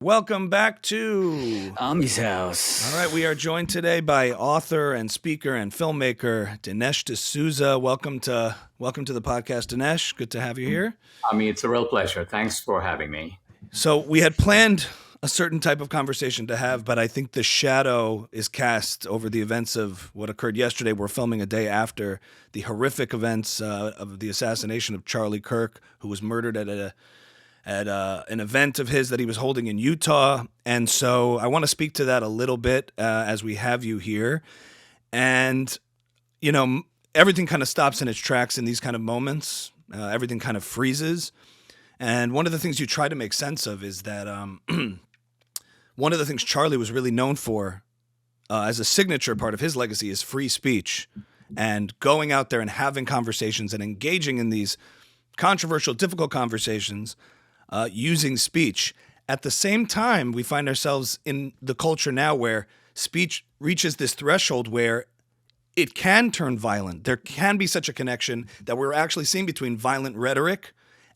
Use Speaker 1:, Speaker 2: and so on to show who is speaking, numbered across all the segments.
Speaker 1: Welcome back to
Speaker 2: Ami's house.
Speaker 1: All right, we are joined today by author and speaker and filmmaker Dinesh D'Souza. Welcome to the podcast, Dinesh. Good to have you here.
Speaker 3: Ami, it's a real pleasure. Thanks for having me.
Speaker 1: So we had planned a certain type of conversation to have, but I think the shadow is cast over the events of what occurred yesterday. We're filming a day after the horrific events of the assassination of Charlie Kirk, who was murdered at an event of his that he was holding in Utah. And so I want to speak to that a little bit as we have you here. And, you know, everything kind of stops in its tracks in these kind of moments. Everything kind of freezes. And one of the things you try to make sense of is that one of the things Charlie was really known for as a signature part of his legacy is free speech and going out there and having conversations and engaging in these controversial, difficult conversations using speech. At the same time, we find ourselves in the culture now where speech reaches this threshold where it can turn violent. There can be such a connection that we're actually seeing between violent rhetoric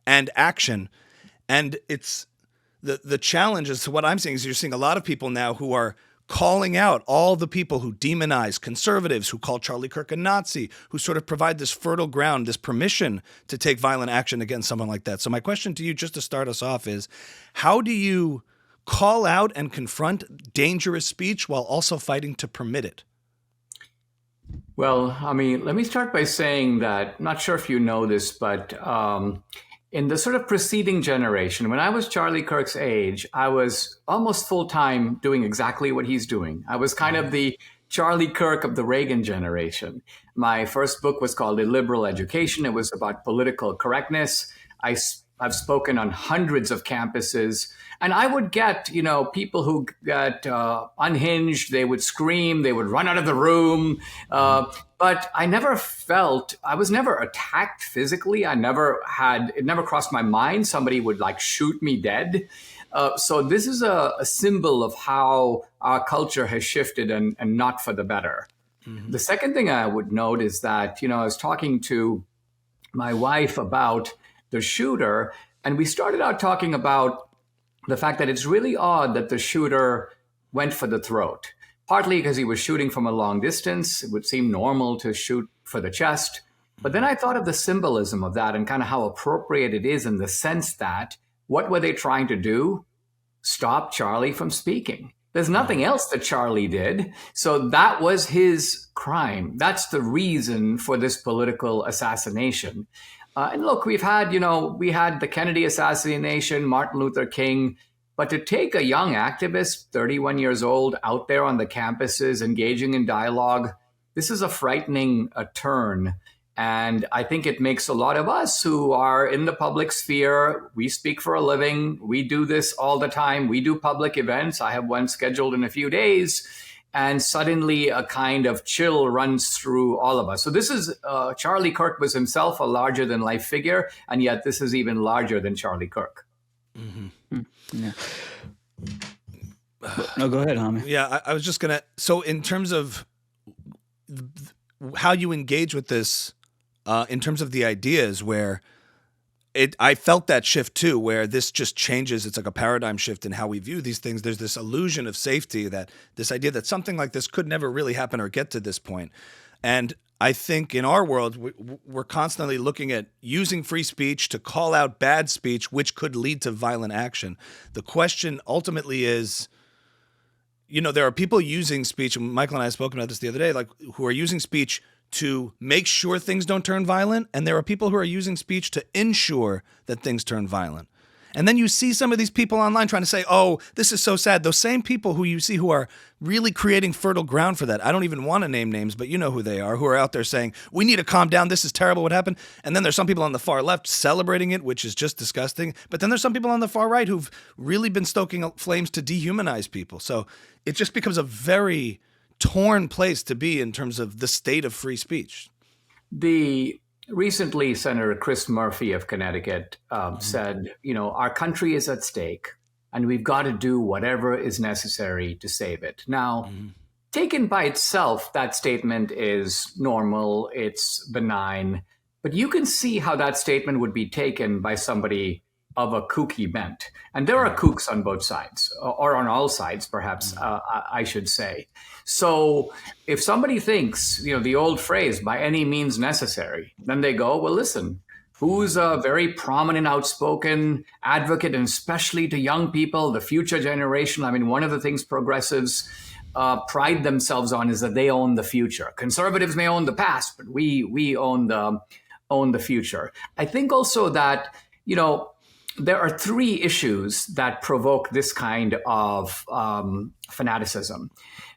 Speaker 1: and action. And it's the challenge is, to what I'm seeing is you're seeing a lot of people now who are calling out all the people who demonize conservatives, who call Charlie Kirk a Nazi, who sort of provide this fertile ground, this permission to take violent action against someone like that. So my question to you, just to start us off, is how do you call out and confront dangerous speech while also fighting to permit it?
Speaker 3: Well, I mean, let me start by saying that, not sure if you know this, but in the sort of preceding generation, when I was Charlie Kirk's age, I was almost full-time doing exactly what he's doing. I was kind of the Charlie Kirk of the Reagan generation. My first book was called Illiberal Education. It was about political correctness. I've spoken on hundreds of campuses, and I would get, people who got unhinged. They would scream, they would run out of the room. But I was never attacked physically. It never crossed my mind somebody would shoot me dead. So this is a symbol of how our culture has shifted and not for the better. Mm-hmm. The second thing I would note is that, I was talking to my wife about the shooter, and we started out talking about the fact that it's really odd that the shooter went for the throat, partly because he was shooting from a long distance. It would seem normal to shoot for the chest. But then I thought of the symbolism of that and kind of how appropriate it is in the sense that what were they trying to do? Stop Charlie from speaking. There's nothing else that Charlie did. So that was his crime. That's the reason for this political assassination. And look, we had the Kennedy assassination, Martin Luther King, but to take a young activist, 31 years old, out there on the campuses, engaging in dialogue, this is a frightening turn. And I think it makes a lot of us who are in the public sphere, we speak for a living, we do this all the time, we do public events. I have one scheduled in a few days. And suddenly a kind of chill runs through all of us. So this is, Charlie Kirk was himself a larger than life figure, and yet this is even larger than Charlie Kirk.
Speaker 2: Mm-hmm. Yeah. No, go ahead, Hami.
Speaker 1: Yeah, I was just going to, so in terms of how you engage with this, in terms of the ideas where I felt that shift too, where this just changes. It's like a paradigm shift in how we view these things. There's this illusion of safety, that this idea that something like this could never really happen or get to this point. And I think in our world, we're constantly looking at using free speech to call out bad speech, which could lead to violent action. The question ultimately is, there are people using speech, and Michael and I have spoken about this the other day, who are using speech to make sure things don't turn violent, and there are people who are using speech to ensure that things turn violent. And then you see some of these people online trying to say, oh, this is so sad. Those same people who you see who are really creating fertile ground for that. I don't even want to name names, but you know who they are, who are out there saying, we need to calm down. This is terrible what happened. And then there's some people on the far left celebrating it, which is just disgusting. But then there's some people on the far right who've really been stoking flames to dehumanize people. So it just becomes a very torn place to be in terms of the state of free speech.
Speaker 3: Recently, Senator Chris Murphy of Connecticut said, our country is at stake and we've got to do whatever is necessary to save it. Now, taken by itself, that statement is normal, it's benign, but you can see how that statement would be taken by somebody of a kooky bent. And there are kooks on both sides, or on all sides, perhaps, I should say. So if somebody thinks, the old phrase, by any means necessary, then they go, well, listen, who's a very prominent, outspoken advocate, and especially to young people, the future generation? I mean, one of the things progressives pride themselves on is that they own the future. Conservatives may own the past, but we own the future. I think also that, there are three issues that provoke this kind of fanaticism.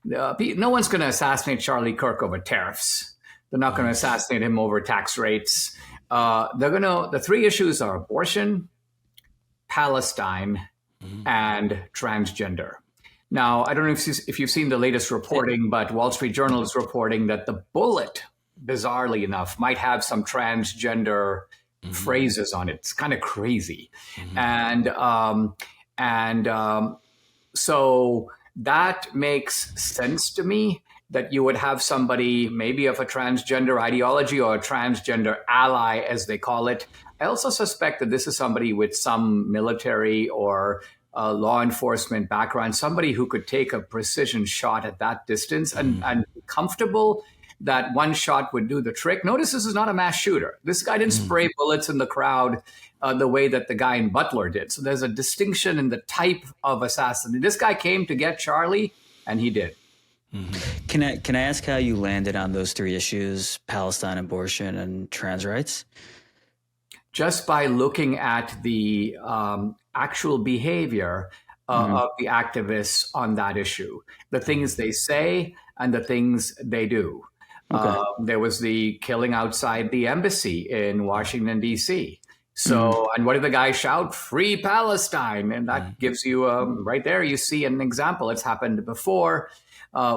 Speaker 3: No one's going to assassinate Charlie Kirk over tariffs. They're not going to assassinate him over tax rates. The three issues are abortion, Palestine, and transgender. Now, I don't know if you've seen the latest reporting, but Wall Street Journal is reporting that the bullet, bizarrely enough, might have some transgender phrases on it. It's kind of crazy. So that makes sense to me, that you would have somebody maybe of a transgender ideology or a transgender ally, as they call it. I also suspect that this is somebody with some military or law enforcement background, somebody who could take a precision shot at that distance and be comfortable that one shot would do the trick. Notice this is not a mass shooter. This guy didn't spray bullets in the crowd the way that the guy in Butler did. So there's a distinction in the type of assassin. This guy came to get Charlie, and he did.
Speaker 2: Can I ask how you landed on those three issues, Palestine, abortion, and trans rights?
Speaker 3: Just by looking at the actual behavior of the activists on that issue, the things they say and the things they do. Okay. There was the killing outside the embassy in Washington, D.C. So, and what did the guy shout? Free Palestine. And that gives you, right there, you see an example. It's happened before.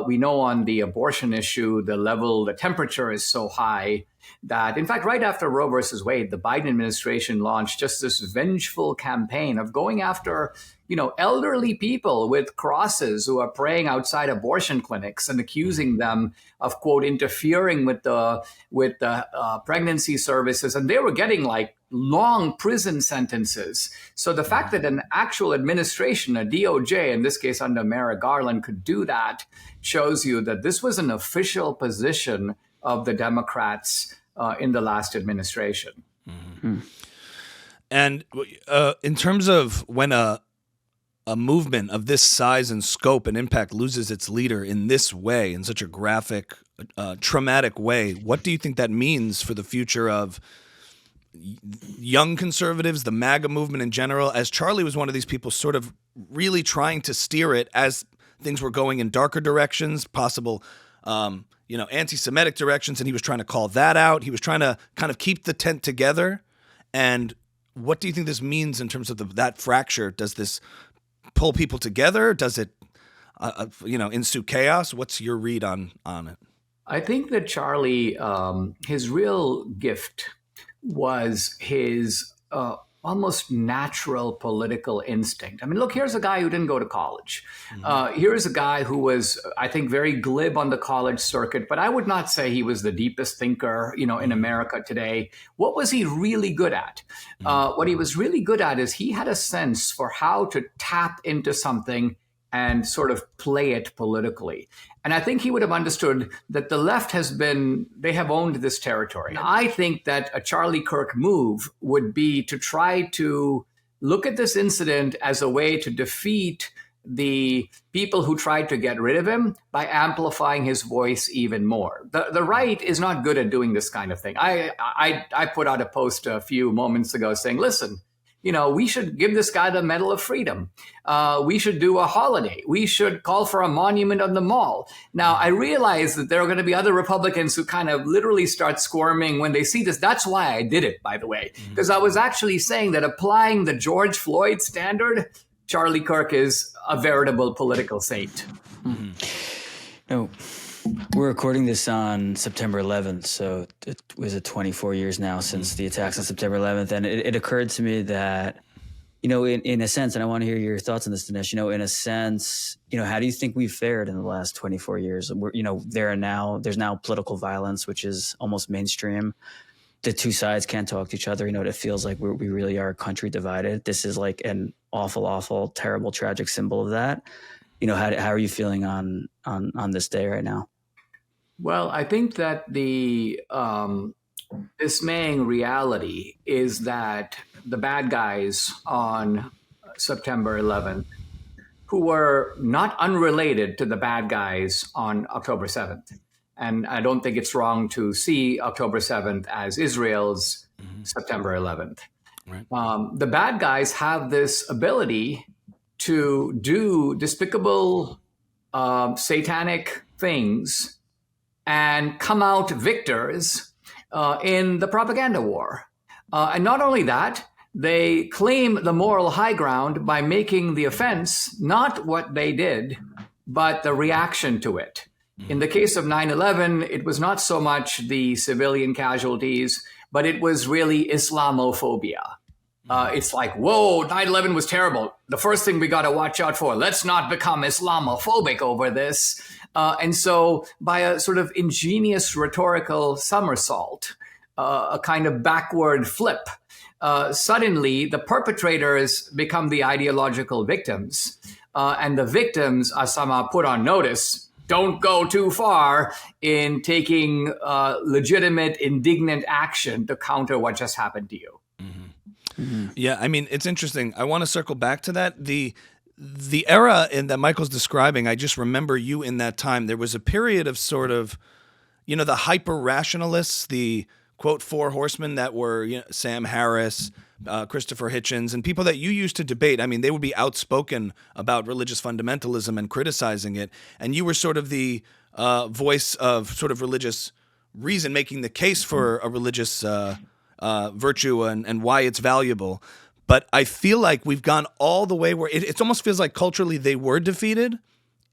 Speaker 3: We know on the abortion issue, the temperature is so high that, in fact, right after Roe versus Wade, the Biden administration launched just this vengeful campaign of going after, elderly people with crosses who are praying outside abortion clinics and accusing them of, quote, interfering with the pregnancy services. And they were getting like long prison sentences. So the fact that an actual administration, a DOJ, in this case under Merrick Garland, could do that shows you that this was an official position of the Democrats in the last administration.
Speaker 1: And in terms of when a movement of this size and scope and impact loses its leader in this way, in such a graphic, traumatic way, what do you think that means for the future of young conservatives, the MAGA movement in general, as Charlie was one of these people sort of really trying to steer it as things were going in darker directions, possible anti-Semitic directions, and he was trying to call that out. He was trying to kind of keep the tent together. And what do you think this means in terms of that fracture? Does this pull people together? Does it, ensue chaos? What's your read on it?
Speaker 3: I think that Charlie, his real gift was his almost natural political instinct. I mean, look, here's a guy who didn't go to college. Here's a guy who was, I think, very glib on the college circuit, but I would not say he was the deepest thinker, in America today. What was he really good at? What he was really good at is he had a sense for how to tap into something and sort of play it politically. And I think he would have understood that the left they have owned this territory. And I think that a Charlie Kirk move would be to try to look at this incident as a way to defeat the people who tried to get rid of him by amplifying his voice even more. The right is not good at doing this kind of thing. I put out a post a few moments ago saying, listen, we should give this guy the Medal of Freedom. We should do a holiday. We should call for a monument on the Mall. Now, I realize that there are going to be other Republicans who kind of literally start squirming when they see this. That's why I did it, by the way, because I was actually saying that applying the George Floyd standard, Charlie Kirk is a veritable political saint.
Speaker 2: We're recording this on September 11th, so it was 24 years now since the attacks on September 11th, and it occurred to me that, in a sense, and I want to hear your thoughts on this, Dinesh, in a sense, how do you think we've fared in the last 24 years? There's now political violence, which is almost mainstream. the two sides can't talk to each other. It feels like we really are a country divided. This is like an awful, awful, terrible, tragic symbol of that. How are you feeling on this day right now?
Speaker 3: Well, I think that the dismaying reality is that the bad guys on September 11th, who were not unrelated to the bad guys on October 7th. And I don't think it's wrong to see October 7th as Israel's September 11th.
Speaker 1: Right.
Speaker 3: The bad guys have this ability to do despicable, satanic things and come out victors in the propaganda war. And not only that, they claim the moral high ground by making the offense not what they did, but the reaction to it. In the case of 9/11, it was not so much the civilian casualties, but it was really Islamophobia. It's like, whoa, 9/11 was terrible. The first thing we got to watch out for, let's not become Islamophobic over this. And so by a sort of ingenious rhetorical somersault, a kind of backward flip, suddenly the perpetrators become the ideological victims. And the victims are somehow put on notice. Don't go too far in taking legitimate, indignant action to counter what just happened to you.
Speaker 1: Yeah, I mean, it's interesting. I want to circle back to that. The era that Michael's describing, I just remember you in that time. There was a period of sort of, the hyper-rationalists, the, quote, four horsemen that were Sam Harris, Christopher Hitchens, and people that you used to debate. I mean, they would be outspoken about religious fundamentalism and criticizing it. And you were sort of the voice of sort of religious reason, making the case for a religious virtue and why it's valuable. But I feel like we've gone all the way where it almost feels like culturally they were defeated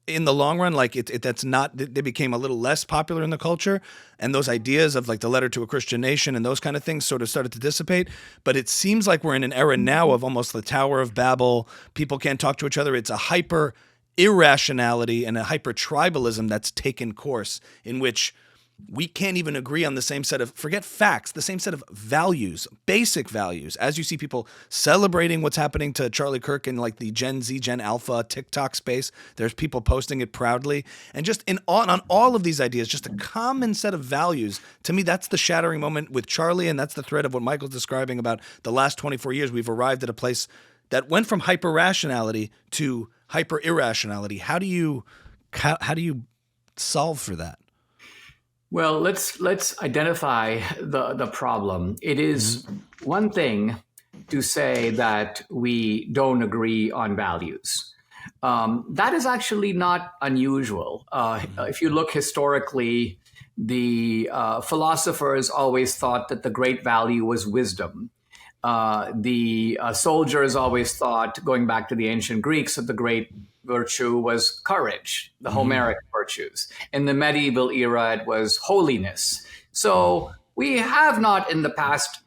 Speaker 1: in the long run. Like they became a little less popular in the culture, and those ideas of like the letter to a Christian nation and those kind of things sort of started to dissipate. But it seems like we're in an era now of almost the Tower of Babel. People can't talk to each other. It's a hyper irrationality and a hyper tribalism that's taken course, in which we can't even agree on the same set of, forget facts, the same set of values, basic values. As you see people celebrating what's happening to Charlie Kirk in like the Gen Z, Gen Alpha TikTok space, there's people posting it proudly. And just on all of these ideas, just a common set of values. To me, that's the shattering moment with Charlie, and that's the thread of what Michael's describing about the last 24 years. We've arrived at a place that went from hyper-rationality to hyper-irrationality. How do you solve for that?
Speaker 3: Well, let's identify the problem. It is one thing to say that we don't agree on values. That is actually not unusual. If you look historically, the philosophers always thought that the great value was wisdom. The soldiers always thought, going back to the ancient Greeks, that the great virtue was courage, the Homeric virtues. In the medieval era, it was holiness. So we have not in the past,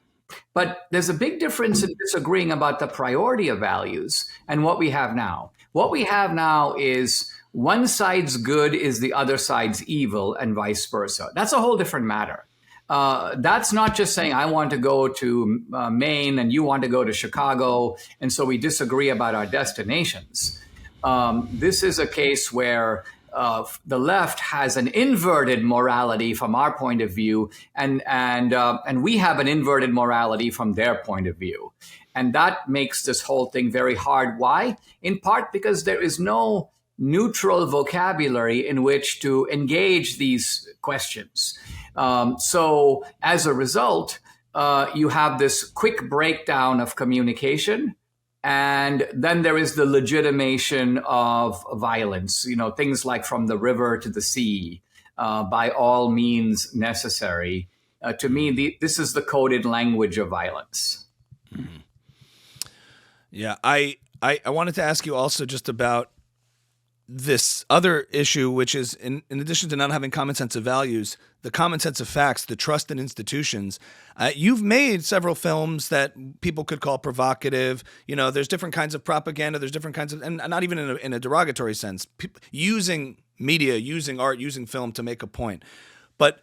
Speaker 3: but there's a big difference in disagreeing about the priority of values and what we have now. What we have now is one side's good is the other side's evil, and vice versa. That's a whole different matter. That's not just saying I want to go to Maine and you want to go to Chicago, and so we disagree about our destinations. This is a case where the left has an inverted morality from our point of view, and we have an inverted morality from their point of view. And that makes this whole thing very hard. Why? In part because there is no neutral vocabulary in which to engage these questions. So as a result, you have this quick breakdown of communication. And then there is the legitimation of violence, things like from the river to the sea, by all means necessary. To me, this is the coded language of violence.
Speaker 1: Mm-hmm. Yeah, I wanted to ask you also just about this other issue, which is in addition to not having common sense of values, the common sense of facts, the trust in institutions. You've made several films that people could call provocative. There's different kinds of propaganda. There's different kinds of, and not even in a derogatory sense, using media, using art, using film to make a point. But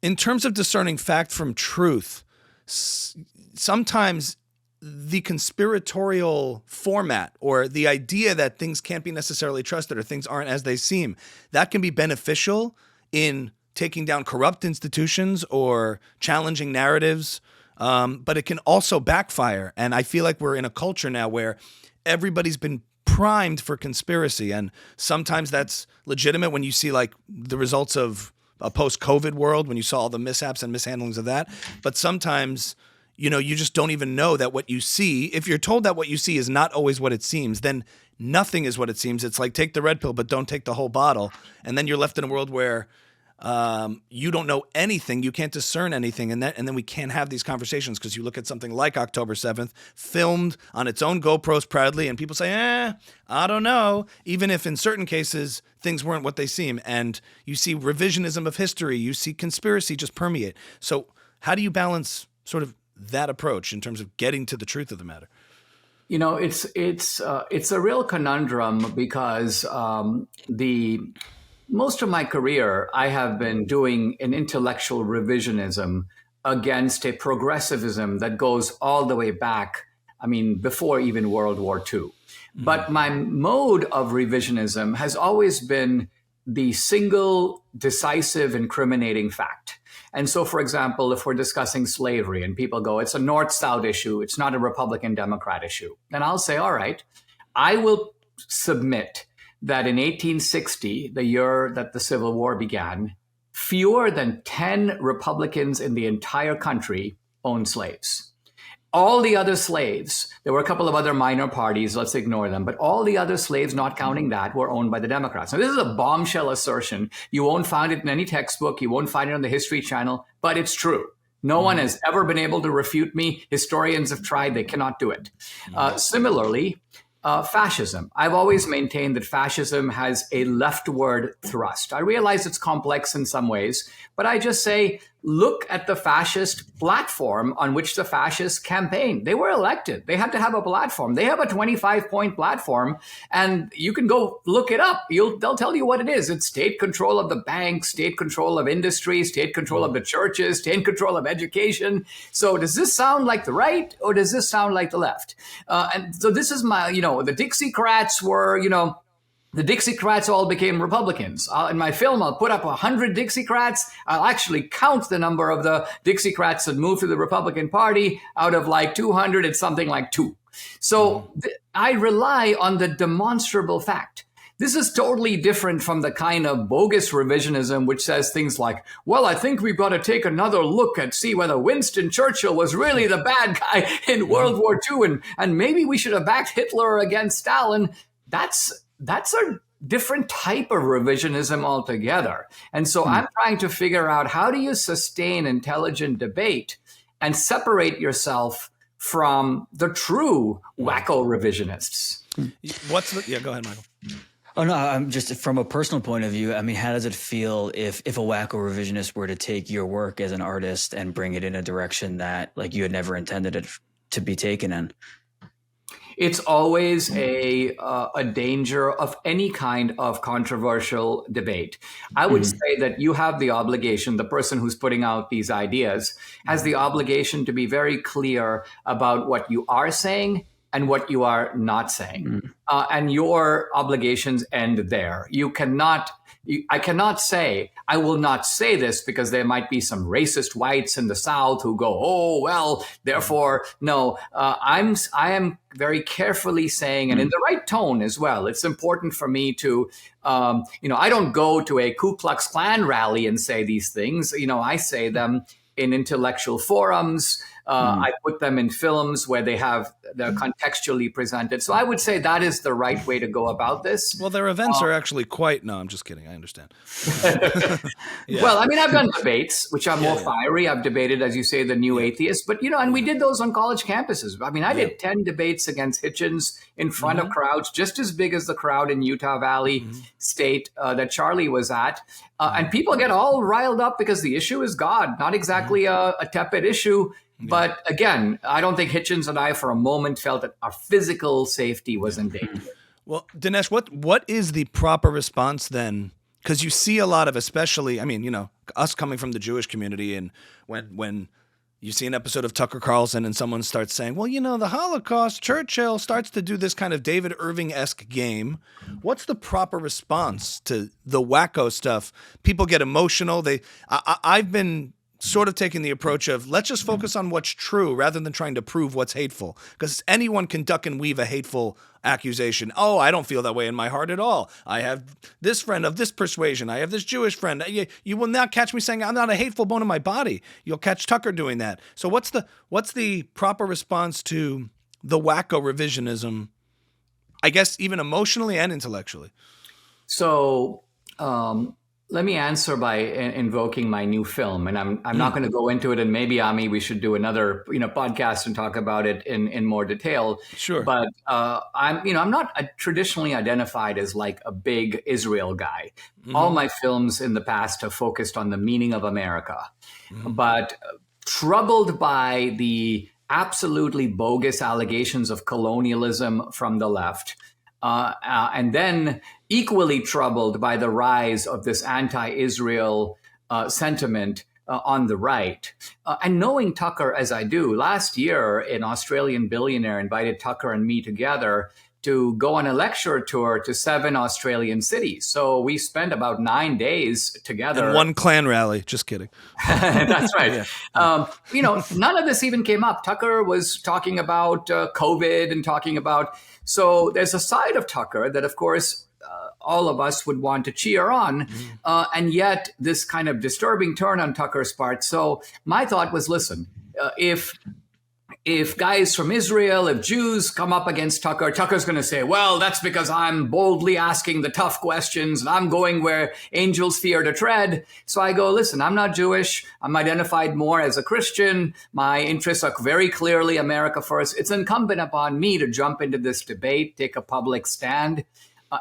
Speaker 1: in terms of discerning fact from truth, sometimes the conspiratorial format or the idea that things can't be necessarily trusted or things aren't as they seem, that can be beneficial in taking down corrupt institutions or challenging narratives. But it can also backfire. And I feel like we're in a culture now where everybody's been primed for conspiracy. And sometimes that's legitimate when you see like the results of a post-COVID world, when you saw all the mishaps and mishandlings of that. But sometimes, you just don't even know that what you see, if you're told that what you see is not always what it seems, then nothing is what it seems. It's like take the red pill, but don't take the whole bottle. And then you're left in a world where you don't know anything, you can't discern anything, and then we can't have these conversations because you look at something like October 7th, filmed on its own GoPros proudly, and people say, I don't know, even if in certain cases things weren't what they seem, and you see revisionism of history, you see conspiracy just permeate. So how do you balance sort of that approach in terms of getting to the truth of the matter?
Speaker 3: It's a real conundrum because most of my career, I have been doing an intellectual revisionism against a progressivism that goes all the way back, before even World War II. Mm-hmm. But my mode of revisionism has always been the single, decisive, incriminating fact. And so, for example, if we're discussing slavery and people go, it's a North-South issue, it's not a Republican-Democrat issue, then I'll say, all right, I will submit that in 1860, the year that the Civil War began, fewer than 10 Republicans in the entire country owned slaves. All the other slaves, there were a couple of other minor parties, let's ignore them, but all the other slaves, not counting that, were owned by the Democrats. Now, this is a bombshell assertion. You won't find it in any textbook. You won't find it on the History Channel, but it's true. No one has ever been able to refute me. Historians have tried. They cannot do it. Similarly, fascism. I've always maintained that fascism has a leftward thrust. I realize it's complex in some ways, but I just say, look at the fascist platform on which the fascists campaigned. They were elected. They had to have a platform. They have a 25-point platform, and you can go look it up. They'll tell you what it is. It's state control of the banks, state control of industry, state control of the churches, state control of education. So does this sound like the right, or does this sound like the left? And so this is my, the Dixiecrats were, the Dixiecrats all became Republicans. In my film, I'll put up 100 Dixiecrats. I'll actually count the number of the Dixiecrats that moved to the Republican Party. Out of like 200, it's something like 2. So I rely on the demonstrable fact. This is totally different from the kind of bogus revisionism which says things like, well, I think we've got to take another look and see whether Winston Churchill was really the bad guy in World War II, and maybe we should have backed Hitler against Stalin. That's a different type of revisionism altogether. And so I'm trying to figure out, how do you sustain intelligent debate and separate yourself from the true wacko revisionists?
Speaker 1: Go ahead, Michael.
Speaker 2: Oh, no, I'm just from a personal point of view. How does it feel if a wacko revisionist were to take your work as an artist and bring it in a direction that you had never intended it to be taken in?
Speaker 3: It's always a danger of any kind of controversial debate. I would say that you have the obligation, the person who's putting out these ideas has the obligation to be very clear about what you are saying and what you are not saying. And your obligations end there. I cannot say, I will not say this because there might be some racist whites in the South who go, oh, well, therefore, no. I am very carefully saying, and in the right tone as well. It's important for me to, I don't go to a Ku Klux Klan rally and say these things. I say them in intellectual forums. I put them in films where they're contextually presented. So I would say that is the right way to go about this.
Speaker 1: Well, their events are actually no, I'm just kidding. I understand.
Speaker 3: Yeah. Well, I've done debates, which are more fiery. I've debated, as you say, the new atheists, but, and we did those on college campuses. I did 10 debates against Hitchens in front of crowds just as big as the crowd in Utah Valley State that Charlie was at. And people get all riled up because the issue is God, not exactly a tepid issue. But again, I don't think Hitchens and I for a moment felt that our physical safety was in danger.
Speaker 1: Well, Dinesh, what is the proper response then because you see a lot of, especially, I mean, us coming from the Jewish community, and when you see an episode of Tucker Carlson and someone starts saying, well, the Holocaust, Churchill starts to do this kind of David Irving-esque game. What's the proper response to the wacko stuff? People get emotional. I've been sort of taking the approach of, let's just focus on what's true rather than trying to prove what's hateful, because anyone can duck and weave a hateful accusation. Oh, I don't feel that way in my heart at all. I have this friend of this persuasion. I have this Jewish friend. You will not catch me saying I'm not a hateful bone in my body. You'll catch Tucker doing that. So what's the proper response to the wacko revisionism, I guess, even emotionally and intellectually?
Speaker 3: So let me answer by invoking my new film, and I'm not going to go into it. And maybe, Ami, we should do another podcast and talk about it in more detail.
Speaker 1: Sure.
Speaker 3: But I'm not traditionally identified as like a big Israel guy. All my films in the past have focused on the meaning of America, but troubled by the absolutely bogus allegations of colonialism from the left. And then equally troubled by the rise of this anti-Israel sentiment on the right. And knowing Tucker as I do, last year an Australian billionaire invited Tucker and me together to go on a lecture tour to 7 Australian cities. So we spent about 9 days together.
Speaker 1: And one Klan rally. Just kidding.
Speaker 3: That's right. Yeah. None of this even came up. Tucker was talking about COVID and talking about... So there's a side of Tucker that, of course, all of us would want to cheer on. And yet this kind of disturbing turn on Tucker's part. So my thought was, listen, if guys from Israel, if Jews come up against Tucker, Tucker's going to say, well, that's because I'm boldly asking the tough questions and I'm going where angels fear to tread. So I go, listen, I'm not Jewish. I'm identified more as a Christian. My interests are very clearly America first. It's incumbent upon me to jump into this debate, take a public stand,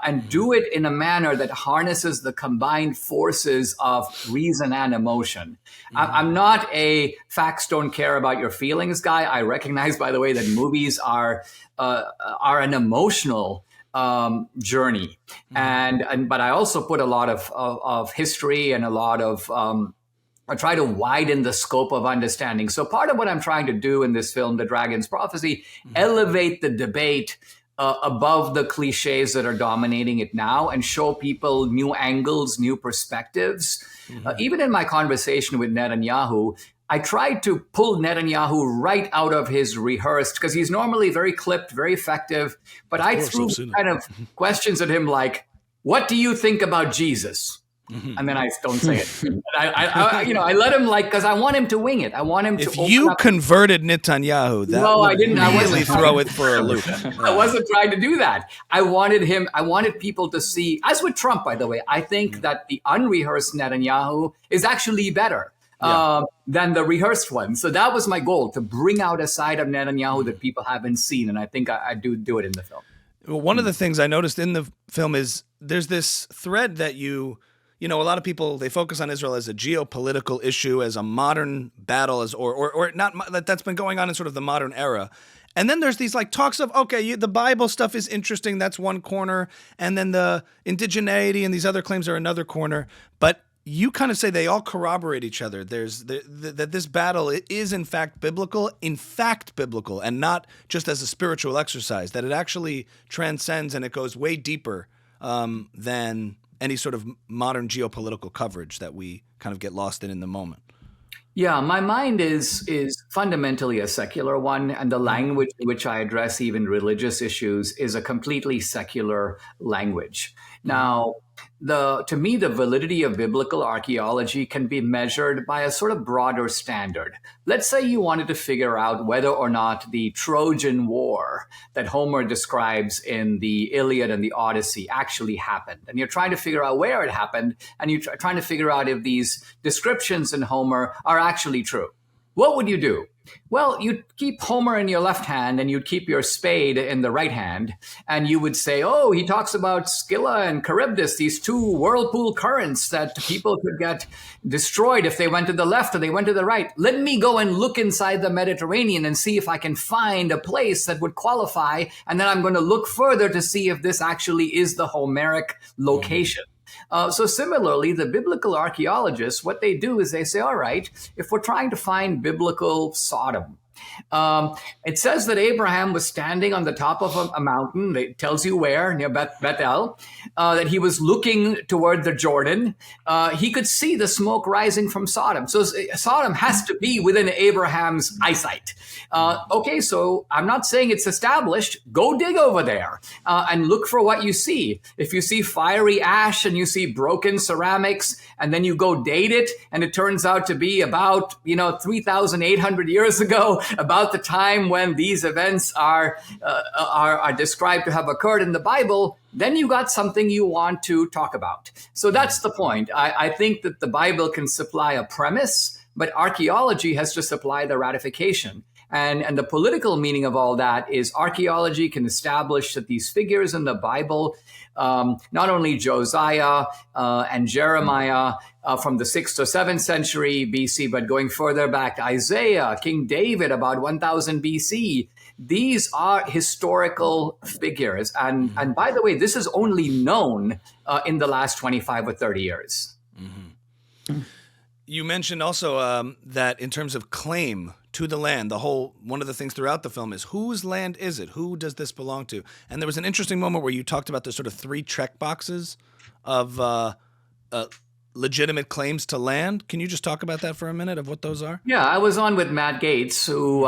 Speaker 3: and do it in a manner that harnesses the combined forces of reason and emotion. I'm not a facts don't care about your feelings guy. I recognize, by the way, that movies are an emotional journey, but I also put a lot of history and a lot of I try to widen the scope of understanding. So part of what I'm trying to do in this film, The Dragon's Prophecy, elevate the debate above the cliches that are dominating it now and show people new angles, new perspectives. Even in my conversation with Netanyahu, I tried to pull Netanyahu right out of his rehearsed, because he's normally very clipped, very effective. But I threw kind of questions at him like, what do you think about Jesus? And then I don't say it. I let him because I want him to wing it. I want him to.
Speaker 1: If you converted Netanyahu, that would really throw it for a loop.
Speaker 3: I wasn't trying to do that. I wanted people to see, as with Trump, by the way, I think that the unrehearsed Netanyahu is actually better than the rehearsed one. So that was my goal, to bring out a side of Netanyahu that people haven't seen. And I think I do it in the film.
Speaker 1: Well, one of the things I noticed in the film is there's this thread that a lot of people, they focus on Israel as a geopolitical issue, as a modern battle, or not, that's been going on in sort of the modern era. And then there's these talks of, okay, the Bible stuff is interesting. That's one corner. And then the indigeneity and these other claims are another corner. But you kind of say they all corroborate each other. There's that this battle is in fact biblical, and not just as a spiritual exercise, that it actually transcends and it goes way deeper than any sort of modern geopolitical coverage that we kind of get lost in the moment.
Speaker 3: Yeah, my mind is fundamentally a secular one, and the language in which I address even religious issues is a completely secular language. Now, to me, the validity of biblical archaeology can be measured by a sort of broader standard. Let's say you wanted to figure out whether or not the Trojan War that Homer describes in the Iliad and the Odyssey actually happened. And you're trying to figure out where it happened, and you're trying to figure out if these descriptions in Homer are actually true. What would you do? Well, you'd keep Homer in your left hand and you'd keep your spade in the right hand. And you would say, oh, he talks about Scylla and Charybdis, these two whirlpool currents that people could get destroyed if they went to the left or they went to the right. Let me go and look inside the Mediterranean and see if I can find a place that would qualify. And then I'm going to look further to see if this actually is the Homeric location. So similarly, the biblical archaeologists, what they do is they say, all right, if we're trying to find biblical Sodom, it says that Abraham was standing on the top of a mountain. It tells you where, near Bethel, that he was looking toward the Jordan. He could see the smoke rising from Sodom. So Sodom has to be within Abraham's eyesight. Okay, so I'm not saying it's established. Go dig over there and look for what you see. If you see fiery ash and you see broken ceramics, and then you go date it, and it turns out to be about 3,800 years ago, about the time when these events are described to have occurred in the Bible, then you got something you want to talk about. So that's the point. I think that the Bible can supply a premise, but archaeology has to supply the ratification. And the political meaning of all that is archaeology can establish that these figures in the Bible, not only Josiah and Jeremiah from the 6th or 7th century BC, but going further back to Isaiah, King David about 1000 BC, these are historical figures. And by the way, this is only known in the last 25 or 30 years.
Speaker 1: Mm-hmm. You mentioned also that in terms of claim to the land, one of the things throughout the film is whose land is it? Who does this belong to? And there was an interesting moment where you talked about the sort of 3 check boxes of legitimate claims to land. Can you just talk about that for a minute of what those are?
Speaker 3: Yeah, I was on with Matt Gaetz, who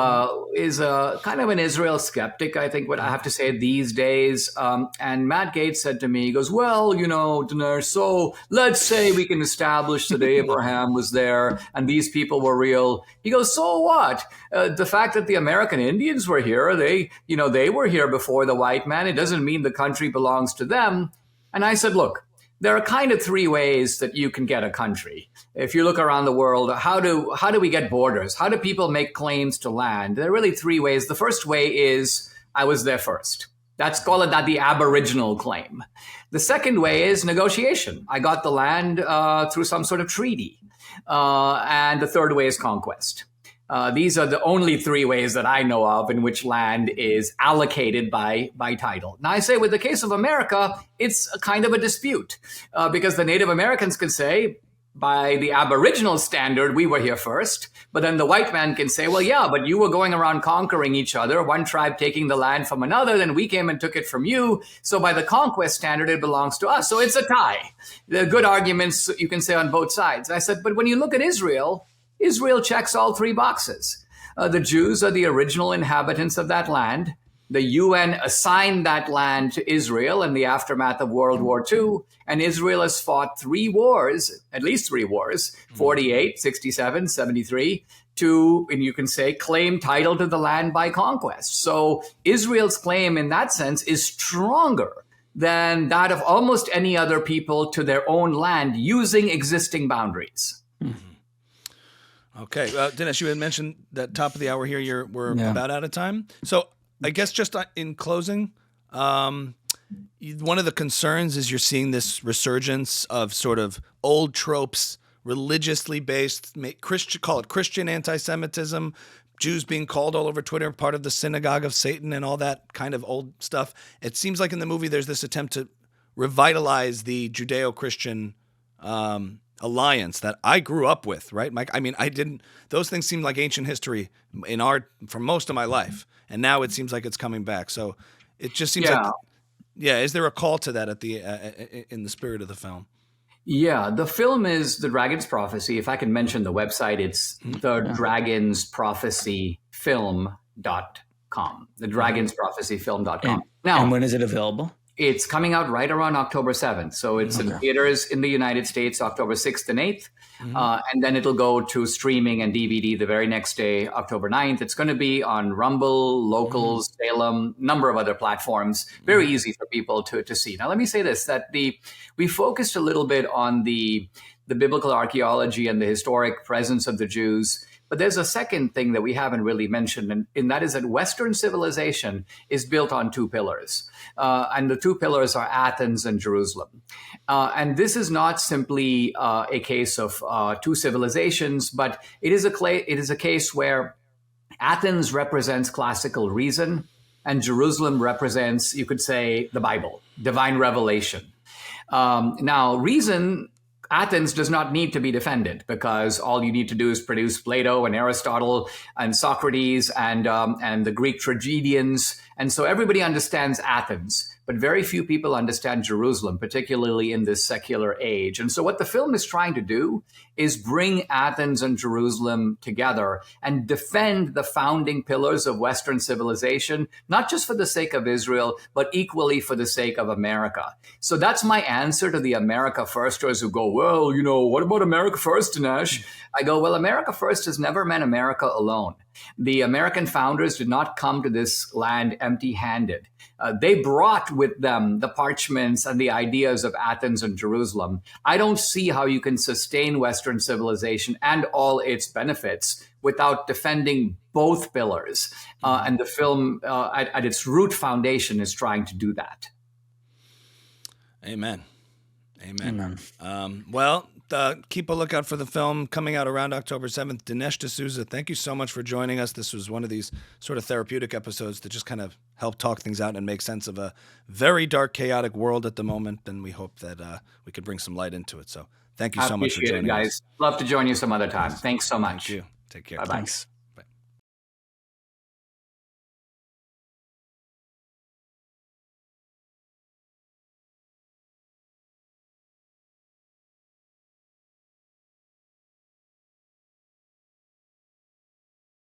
Speaker 3: is a kind of an Israel skeptic, I think what I have to say these days. And Matt Gaetz said to me, he goes, well, Dinesh, so let's say we can establish that Abraham was there and these people were real. He goes, so what? The fact that the American Indians were here, they were here before the white man. It doesn't mean the country belongs to them. And I said, look, there are kind of 3 ways that you can get a country. If you look around the world, how do we get borders? How do people make claims to land? There are really 3 ways. The first way is I was there first. Call it the Aboriginal claim. The second way is negotiation. I got the land through some sort of treaty. And the third way is conquest. These are the only 3 ways that I know of in which land is allocated by title. Now, I say with the case of America, it's a kind of a dispute because the Native Americans can say, by the Aboriginal standard, we were here first. But then the white man can say, well, yeah, but you were going around conquering each other, one tribe taking the land from another, then we came and took it from you. So by the conquest standard, it belongs to us. So it's a tie. There are good arguments you can say on both sides. I said, but when you look at Israel checks all 3 boxes. The Jews are the original inhabitants of that land. The UN assigned that land to Israel in the aftermath of World War II, and Israel has fought 3 wars, at least 3 wars, 48, 67, 73, to, and you can say, claim title to the land by conquest. So Israel's claim in that sense is stronger than that of almost any other people to their own land using existing boundaries.
Speaker 1: Mm-hmm. Okay. Dinesh, you had mentioned that top of the hour here, we're about out of time. So I guess just in closing, one of the concerns is you're seeing this resurgence of sort of old tropes, religiously based, call it Christian anti-Semitism, Jews being called all over Twitter part of the synagogue of Satan and all that kind of old stuff. It seems like in the movie there's this attempt to revitalize the Judeo-Christian alliance that I grew up with, right, Mike? I mean, those things seem like ancient history for most of my life. And now it seems like it's coming back. So it just seems is there a call to that in the spirit of the film?
Speaker 3: Yeah, the film is The Dragon's Prophecy. If I can mention the website, it's thedragonsprophecyfilm.com. Thedragonsprophecyfilm.com. Now,
Speaker 2: and when is it available?
Speaker 3: It's coming out right around October 7th. So it's in theaters in the United States, October 6th and 8th. And then it'll go to streaming and DVD the very next day, October 9th. It's going to be on Rumble, Locals, Salem, number of other platforms. Very easy for people to see. Now, let me say this, that we focused a little bit on the biblical archaeology and the historic presence of the Jews. But there's a second thing that we haven't really mentioned, and that is that Western civilization is built on 2 pillars. And the 2 pillars are Athens and Jerusalem. And this is not simply a case of 2 civilizations, but it is a case where Athens represents classical reason, and Jerusalem represents, you could say, the Bible, divine revelation. Now, reason, Athens does not need to be defended because all you need to do is produce Plato and Aristotle and Socrates and the Greek tragedians. And so everybody understands Athens, but very few people understand Jerusalem, particularly in this secular age. And so what the film is trying to do is bring Athens and Jerusalem together and defend the founding pillars of Western civilization, not just for the sake of Israel, but equally for the sake of America. So that's my answer to the America Firsters who go, well, what about America First, Dinesh? I go, well, America First has never meant America alone. The American founders did not come to this land empty-handed. They brought with them the parchments and the ideas of Athens and Jerusalem. I don't see how you can sustain Western civilization and all its benefits without defending both pillars. And the film, at its root foundation, is trying to do that.
Speaker 1: Amen. Well, keep a lookout for the film coming out around October 7th. Dinesh D'Souza, thank you so much for joining us. This was one of these sort of therapeutic episodes that just kind of help talk things out and make sense of a very dark, chaotic world at the moment. And we hope that we could bring some light into it. So thank you so much for joining us.
Speaker 3: Love to join you some other time. Thanks so much.
Speaker 1: Thank you. Take care.
Speaker 3: Bye-bye.
Speaker 2: Thanks.